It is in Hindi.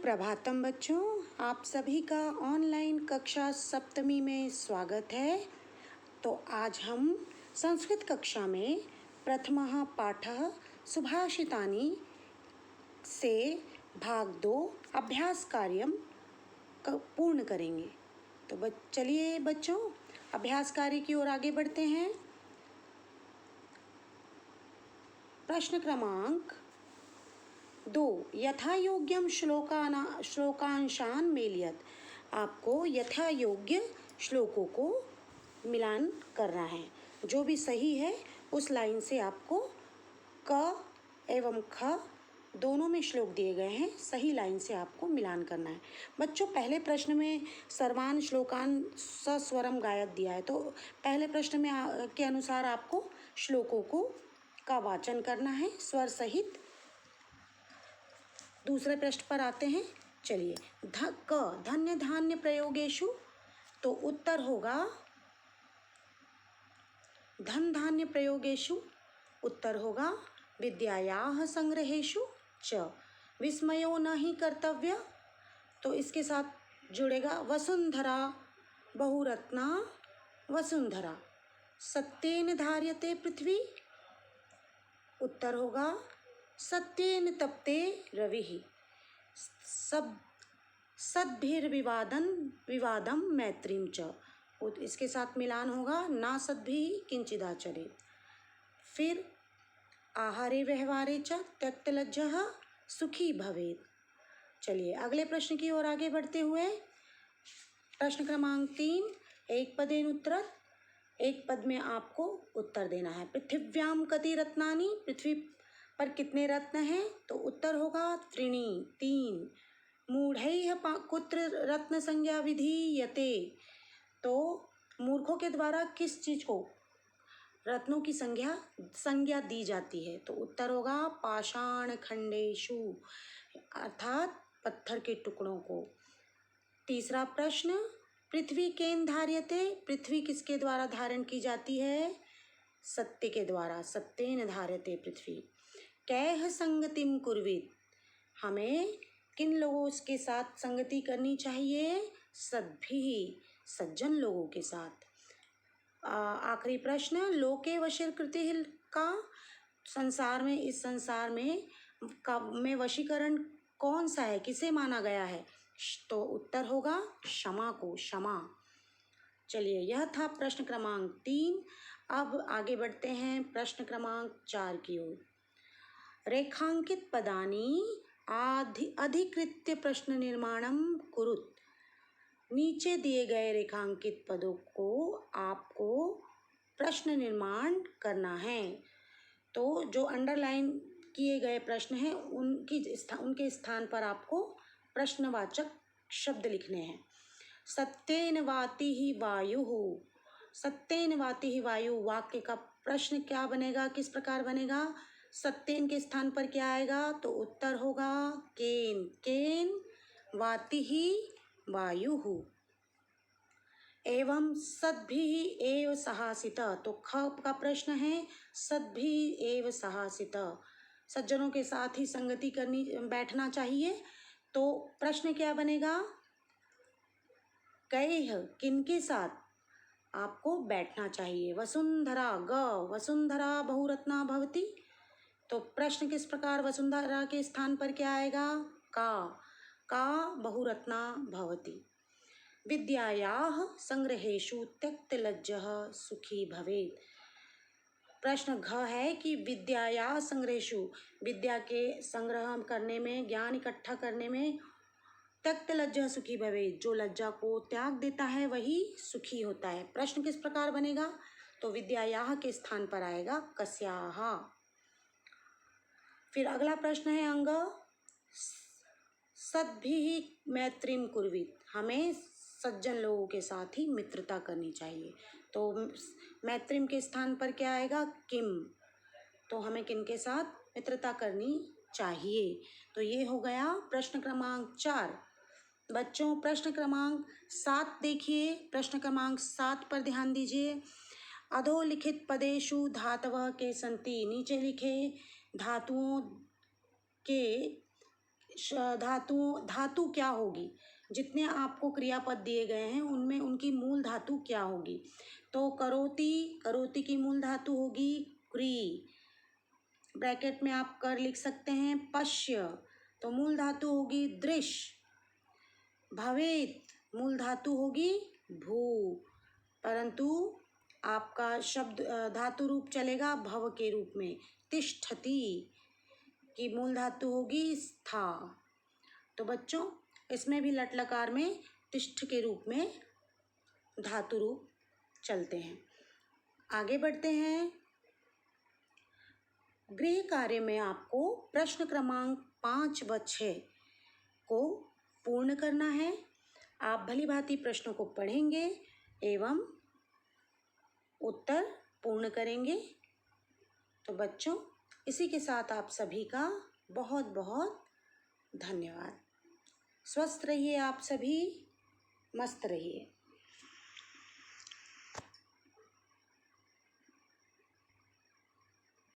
सुप्रभातम बच्चों, आप सभी का ऑनलाइन कक्षा सप्तमी में स्वागत है। तो आज हम संस्कृत कक्षा में प्रथमः पाठः सुभाषितानि से भाग 2 अभ्यास कार्यम पूर्ण करेंगे। तो चलिए बच्चों, अभ्यास कार्य की ओर आगे बढ़ते हैं। प्रश्न क्रमांक 2, यथा योग्यम श्लोकांशान मेलियत। आपको यथा योग्य श्लोकों को मिलान करना है। जो भी सही है उस लाइन से आपको क एवं ख दोनों में श्लोक दिए गए हैं, सही लाइन से आपको मिलान करना है। बच्चों, पहले प्रश्न में सर्वान श्लोकान सस्वरम गायक दिया है, तो पहले प्रश्न में के अनुसार आपको श्लोकों का वाचन करना है स्वर सहित। दूसरे पृष्ठ पर आते हैं। चलिए, धन्य धान्य प्रयोगेषु, तो उत्तर होगा धन धान्य प्रयोगेषु, उत्तर होगा विद्यायाः संग्रहेषु च विस्मयो न ही कर्तव्य, तो इसके साथ जुड़ेगा वसुंधरा बहुरत्ना वसुंधरा सत्येन धार्यते पृथ्वी, उत्तर होगा सत्येन तप्ते रविः विवादम मैत्रीम च, इसके साथ मिलान होगा ना सद्भिः किंचिदाचरेत्। फिर आहारे व्यवहारे च त्यक्तलज्जः सुखी भवेत्। चलिए अगले प्रश्न की ओर आगे बढ़ते हुए, प्रश्न क्रमांक 3, एक पदेन उत्तरत्, एक पद में आपको उत्तर देना है। पृथिव्याम कति रत्नानि, पृथ्वी पर कितने रत्न हैं, तो उत्तर होगा त्रीणि, 3। मूढ़ैः कुत्र रत्न संज्ञा विधीयते, तो मूर्खों के द्वारा किस चीज को रत्नों की संज्ञा दी जाती है, तो उत्तर होगा पाषाण खंडेषु, अर्थात पत्थर के टुकड़ों को। तीसरा प्रश्न, पृथ्वी केन धार्यते, पृथ्वी किसके द्वारा धारण की जाती है, सत्य के द्वारा, सत्येन धार्यते पृथ्वी। कैह संगतिम कुर्वीत, हमें किन लोगों के साथ संगति करनी चाहिए, सद्भिः, सज्जन लोगों के साथ। आखिरी प्रश्न, लोके वशीकृतिः का, संसार में, इस संसार में वशीकरण कौन सा है, किसे माना गया है, तो उत्तर होगा क्षमा को, क्षमा। चलिए, यह था प्रश्न क्रमांक 3। अब आगे बढ़ते हैं प्रश्न क्रमांक 4 की ओर। रेखांकित पदानि अधिकृत्य प्रश्न निर्माणम कुरुत, नीचे दिए गए रेखांकित पदों को आपको प्रश्न निर्माण करना है। तो जो अंडरलाइन किए गए प्रश्न हैं उनके स्थान पर आपको प्रश्नवाचक शब्द लिखने हैं। सत्येन वाति ही वायुः, सत्येन वाति ही वायु, वाक्य का प्रश्न क्या बनेगा, किस प्रकार बनेगा, सत्येन के स्थान पर क्या आएगा, तो उत्तर होगा केन, केन वाति ही वायुः। एवं सद्भिः एव सहासित, तो ख का प्रश्न है सद्भिः एव सहासित, सज्जनों के साथ ही संगति करनी, बैठना चाहिए, तो प्रश्न क्या बनेगा, कैः, किनके साथ आपको बैठना चाहिए। वसुंधरा ग, वसुंधरा बहुरत्ना भवति, तो प्रश्न किस प्रकार वसुंधरा के स्थान पर क्या आएगा, का बहुरत्ना भवति। विद्यायाः संग्रहेषु त्यक्तलज्जः सुखी भवेत्, प्रश्न घ है कि विद्यायाः संग्रहेषु, विद्या के संग्रह करने में, ज्ञान इकट्ठा करने में, त्यक्तलज्जः सुखी भवेत्, जो लज्जा को त्याग देता है वही सुखी होता है। प्रश्न किस प्रकार बनेगा, तो विद्यायाः के स्थान पर आएगा कस्याः। फिर अगला प्रश्न है अंग, सद्भिः मैत्रीम कुर्वीत, हमें सज्जन लोगों के साथ ही मित्रता करनी चाहिए, तो मैत्रीम के स्थान पर क्या आएगा, किम, तो हमें किन के साथ मित्रता करनी चाहिए। तो ये हो गया प्रश्न क्रमांक 4। बच्चों, प्रश्न क्रमांक 7 देखिए, प्रश्न क्रमांक 7 पर ध्यान दीजिए। अधोलिखित पदेषु धातवः के सन्ति, नीचे लिखे धातुओं के धातु क्या होगी, जितने आपको क्रियापद दिए गए हैं उनमें उनकी मूल धातु क्या होगी। तो करोति की मूल धातु होगी क्री, ब्रैकेट में आप कर लिख सकते हैं पश्य, तो मूल धातु होगी दृश्य। भवेत मूल धातु होगी भू, परंतु आपका शब्द धातु रूप चलेगा भव के रूप में। तिष्ठति की मूल धातु होगी स्था। तो बच्चों इसमें भी लट लकार में तिष्ठ के रूप में धातु रूप चलते हैं। आगे बढ़ते हैं। गृह कार्य में आपको प्रश्न क्रमांक 5 व 6 को पूर्ण करना है। आप भली भांति प्रश्नों को पढ़ेंगे एवं उत्तर पूर्ण करेंगे। तो बच्चों इसी के साथ आप सभी का बहुत बहुत धन्यवाद। स्वस्थ रहिए, आप सभी मस्त रहिए।